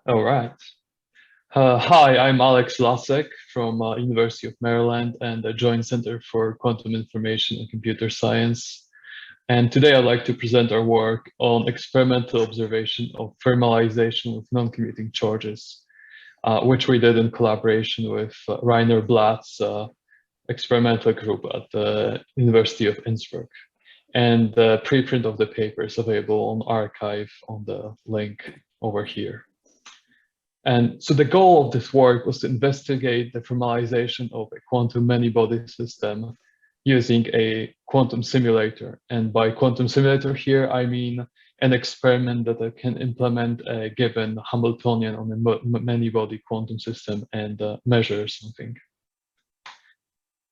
All right. Hi, I'm Alex Lasek from University of Maryland and the Joint Center for Quantum Information and Computer Science. And today I'd like to present our work on experimental observation of thermalization with non-commuting charges, which we did in collaboration with Rainer Blatt's experimental group at the University of Innsbruck. And the preprint of the paper is available on arXiv on the link over here. And so the goal of this work was to investigate the thermalization of a quantum many-body system using a quantum simulator. And by quantum simulator here, I mean an experiment that can implement a given Hamiltonian on a many-body quantum system and measure something.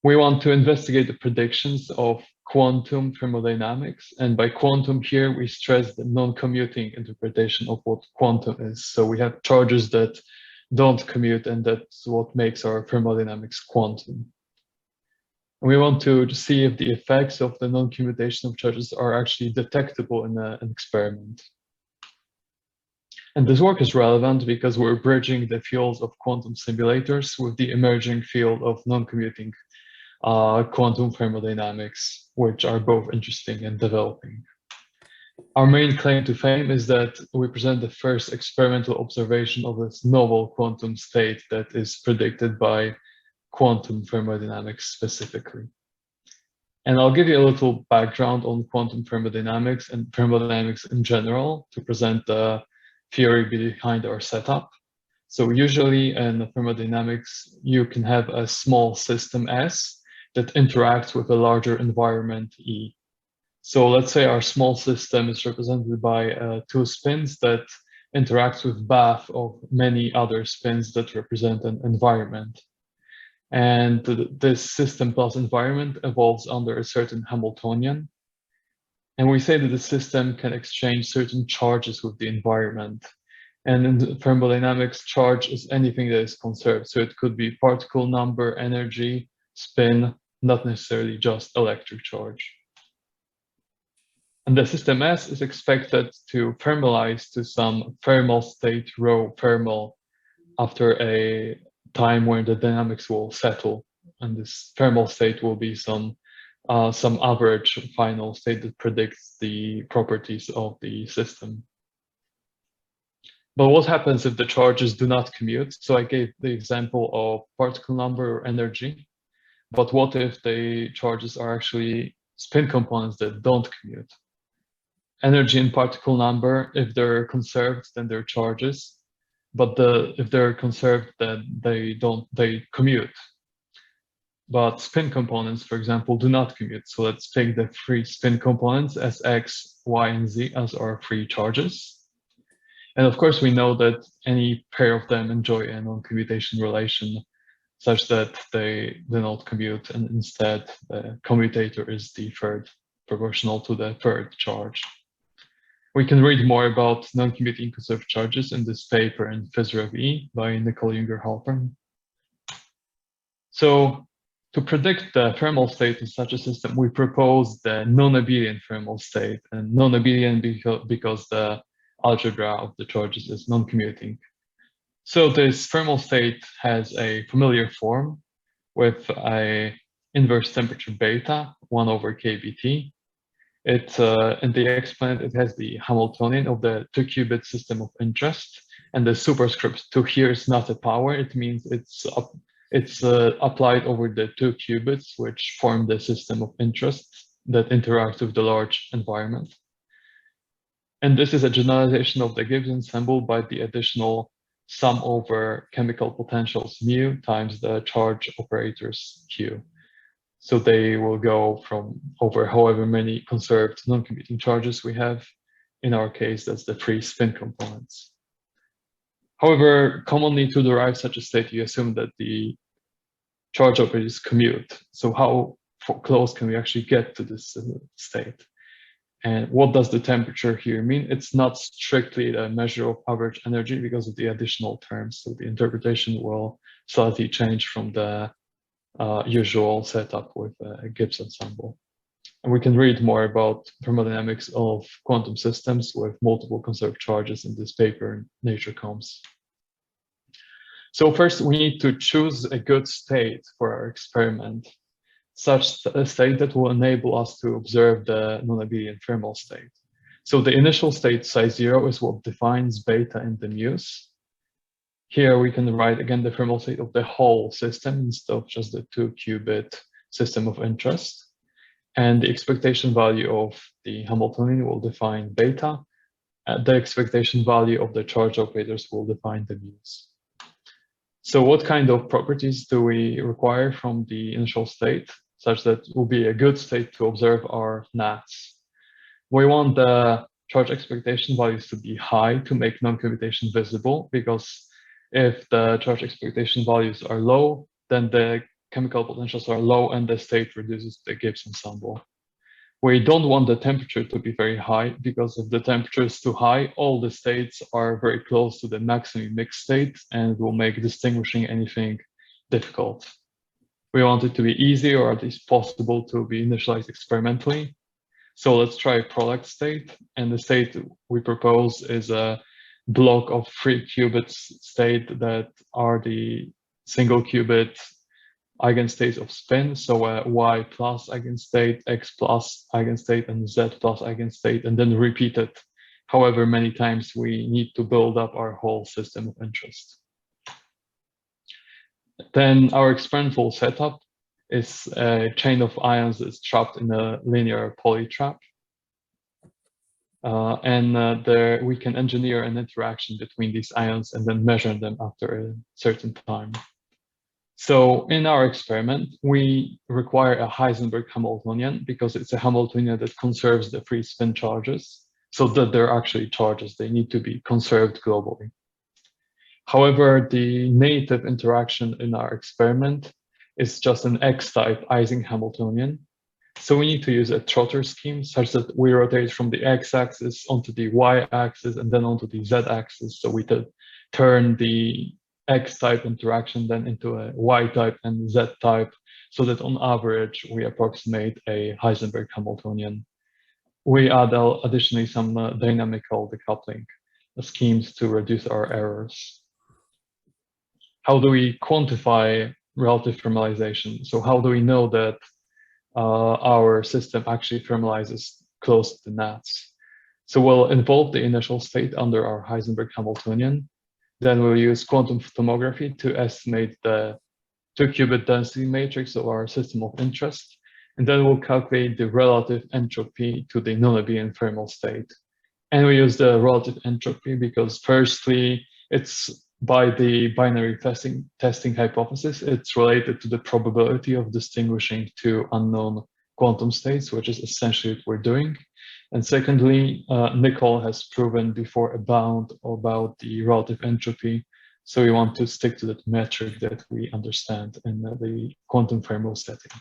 We want to investigate the predictions of quantum thermodynamics. And by quantum here, we stress the non-commuting interpretation of what quantum is. So we have charges that don't commute, and that's what makes our thermodynamics quantum. And we want to see if the effects of the non-commutation of charges are actually detectable in an experiment. And this work is relevant because we're bridging the fields of quantum simulators with the emerging field of non-commuting quantum thermodynamics, which are both interesting and developing. Our main claim to fame is that we present the first experimental observation of this novel quantum state that is predicted by quantum thermodynamics specifically. And I'll give you a little background on quantum thermodynamics and thermodynamics in general to present the theory behind our setup. So usually in thermodynamics, you can have a small system S that interacts with a larger environment E. So let's say our small system is represented by two spins that interacts with bath of many other spins that represent an environment. And this system plus environment evolves under a certain Hamiltonian. And we say that the system can exchange certain charges with the environment. And in thermodynamics, charge is anything that is conserved. So it could be particle number, energy, spin, not necessarily just electric charge. And the system S is expected to thermalize to some thermal state rho thermal after a time when the dynamics will settle. And this thermal state will be some average final state that predicts the properties of the system. But what happens if the charges do not commute? So I gave the example of particle number or energy. But what if the charges are actually spin components that don't commute? Energy and particle number, if they're conserved, then they're charges. But if they're conserved, then they commute. But spin components, for example, do not commute. So let's take the three spin components as X, Y, and Z as our three charges. And of course, we know that any pair of them enjoy a non-commutation relation such that they do not commute, and instead the commutator is the third, proportional to the third charge. We can read more about non-commuting conserved charges in this paper in Phys Rev E by Nicole Junger-Halpern. So to predict the thermal state in such a system, we propose the Nonobedient thermal state, and Nonobedient because the algebra of the charges is non-commuting. So this thermal state has a familiar form with a inverse temperature beta, 1 over kBT. In the exponent, it has the Hamiltonian of the 2-qubit system of interest, and the superscript 2 here is not a power. It means it's applied over the 2 qubits, which form the system of interest that interacts with the large environment. And this is a generalization of the Gibbs ensemble by the additional sum over chemical potentials mu times the charge operators q. So they will go from over however many conserved non-commuting charges we have. In our case, that's the three spin components. However, commonly to derive such a state, you assume that the charge operators commute. So how close can we actually get to this state? And what does the temperature here mean? It's not strictly a measure of average energy because of the additional terms. So the interpretation will slightly change from the usual setup with a Gibbs ensemble. And we can read more about thermodynamics of quantum systems with multiple conserved charges in this paper in Nature Comms. So first, we need to choose a good state for our experiment, such a state that will enable us to observe the Nonobedient thermal state. So the initial state, psi 0, is what defines beta in the muse. Here we can write again the thermal state of the whole system instead of just the 2-qubit system of interest. And the expectation value of the Hamiltonian will define beta. The expectation value of the charge operators will define the muse. So what kind of properties do we require from the initial state, such that it will be a good state to observe our NATs? We want the charge expectation values to be high to make non-commutation visible, because if the charge expectation values are low, then the chemical potentials are low and the state reduces the Gibbs ensemble. We don't want the temperature to be very high, because if the temperature is too high, all the states are very close to the maximum mixed state and will make distinguishing anything difficult. We want it to be easy, or at least possible, to be initialized experimentally. So let's try a product state, and the state we propose is a block of 3 qubits state that are the single qubit eigenstates of spin, so a y plus eigenstate, x plus eigenstate, and z plus eigenstate, and then repeat it however many times we need to build up our whole system of interest. Then our experimental setup is a chain of ions that's trapped in a linear polytrap. There we can engineer an interaction between these ions and then measure them after a certain time. So in our experiment, we require a Heisenberg Hamiltonian, because it's a Hamiltonian that conserves the free spin charges, so that they're actually charges. They need to be conserved globally. However, the native interaction in our experiment is just an X-type Ising Hamiltonian. So we need to use a trotter scheme such that we rotate from the X-axis onto the Y-axis and then onto the Z-axis. So we turn the X-type interaction then into a Y-type and Z-type, so that on average we approximate a Heisenberg Hamiltonian. We add additionally some dynamical decoupling schemes to reduce our errors. How do we quantify relative thermalization? So how do we know that our system actually thermalizes close to the NATs? So we'll involve the initial state under our Heisenberg Hamiltonian. Then we'll use quantum tomography to estimate the 2-qubit density matrix of our system of interest. And then we'll calculate the relative entropy to the Nonobedient thermal state. And we use the relative entropy because, firstly, it's by the binary testing hypothesis, it's related to the probability of distinguishing two unknown quantum states, which is essentially what we're doing. And secondly, Nicol has proven before a bound about the relative entropy. So we want to stick to that metric that we understand in the quantum thermal setting.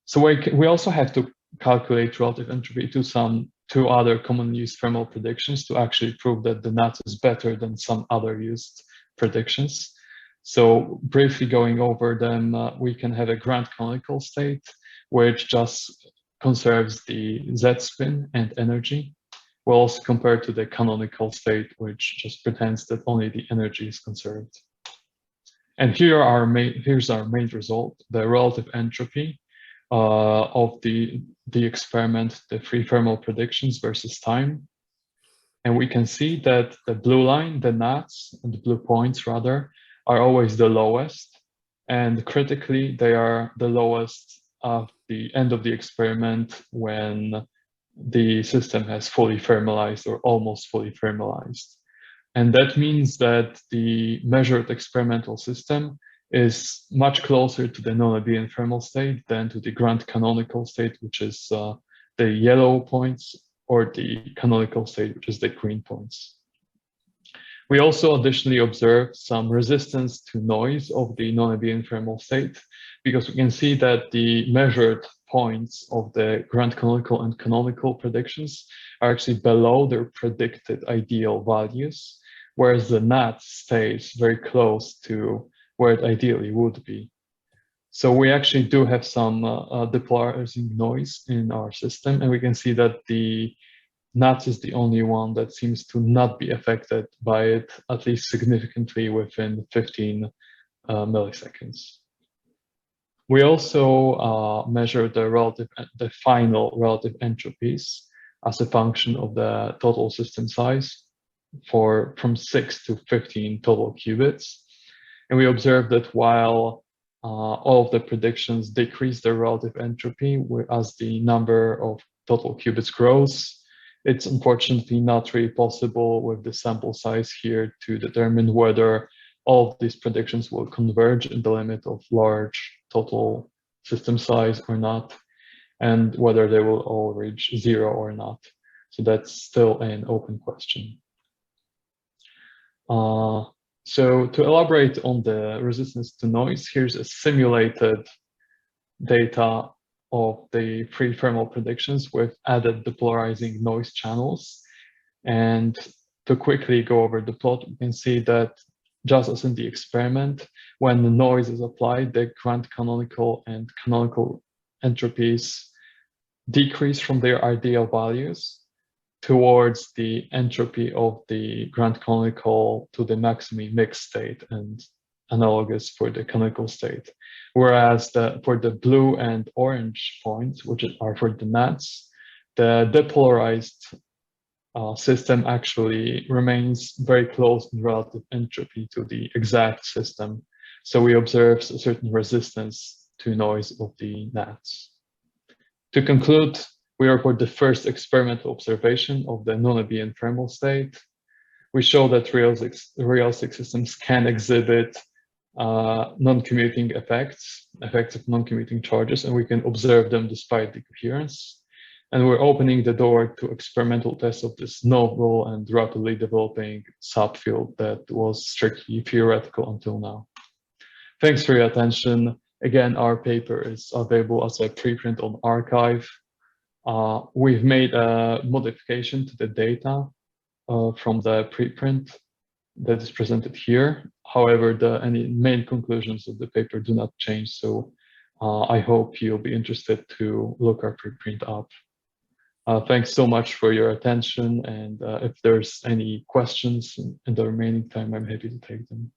So we also have to calculate relative entropy to two other commonly used thermal predictions to actually prove that the NAT is better than some other used predictions. So briefly going over them, we can have a grand canonical state, which just conserves the Z spin and energy. We'll also compare to the canonical state, which just pretends that only the energy is conserved. And here's our main result, the relative entropy of the experiment, the free thermal predictions versus time. And we can see that the blue line, the NATs, and the blue points rather, are always the lowest. And critically, they are the lowest at the end of the experiment when the system has fully thermalized or almost fully thermalized. And that means that the measured experimental system is much closer to the Nonobedient thermal state than to the grand canonical state, which is the yellow points, or the canonical state, which is the green points. We also additionally observed some resistance to noise of the Nonobedient thermal state, because we can see that the measured points of the grand canonical and canonical predictions are actually below their predicted ideal values, whereas the NAT stays very close to where it ideally would be. So we actually do have some depolarizing noise in our system, and we can see that the NATS is the only one that seems to not be affected by it, at least significantly within 15 milliseconds. We also measure the final relative entropies as a function of the total system size from 6 to 15 total qubits. And we observe that while all of the predictions decrease their relative entropy as the number of total qubits grows, it's unfortunately not really possible with the sample size here to determine whether all of these predictions will converge in the limit of large total system size or not, and whether they will all reach 0 or not. So that's still an open question. So to elaborate on the resistance to noise, here's a simulated data of the free thermal predictions with added depolarizing noise channels. And to quickly go over the plot, we can see that just as in the experiment, when the noise is applied, the grand canonical and canonical entropies decrease from their ideal values towards the entropy of the grand canonical to the maximi mixed state and analogous for the canonical state. Whereas for the blue and orange points, which are for the NATS, the depolarized system actually remains very close in relative entropy to the exact system. So we observe a certain resistance to noise of the NATS. To conclude, we report the first experimental observation of the Nonobedient thermal state. We show that realistic systems can exhibit non-commuting effects of non-commuting charges, and we can observe them despite decoherence. And we're opening the door to experimental tests of this novel and rapidly developing subfield that was strictly theoretical until now. Thanks for your attention. Again, our paper is available as a preprint on arXiv. We've made a modification to the data from the preprint that is presented here. However, any main conclusions of the paper do not change, so I hope you'll be interested to look our preprint up. Thanks so much for your attention, and if there's any questions in the remaining time, I'm happy to take them.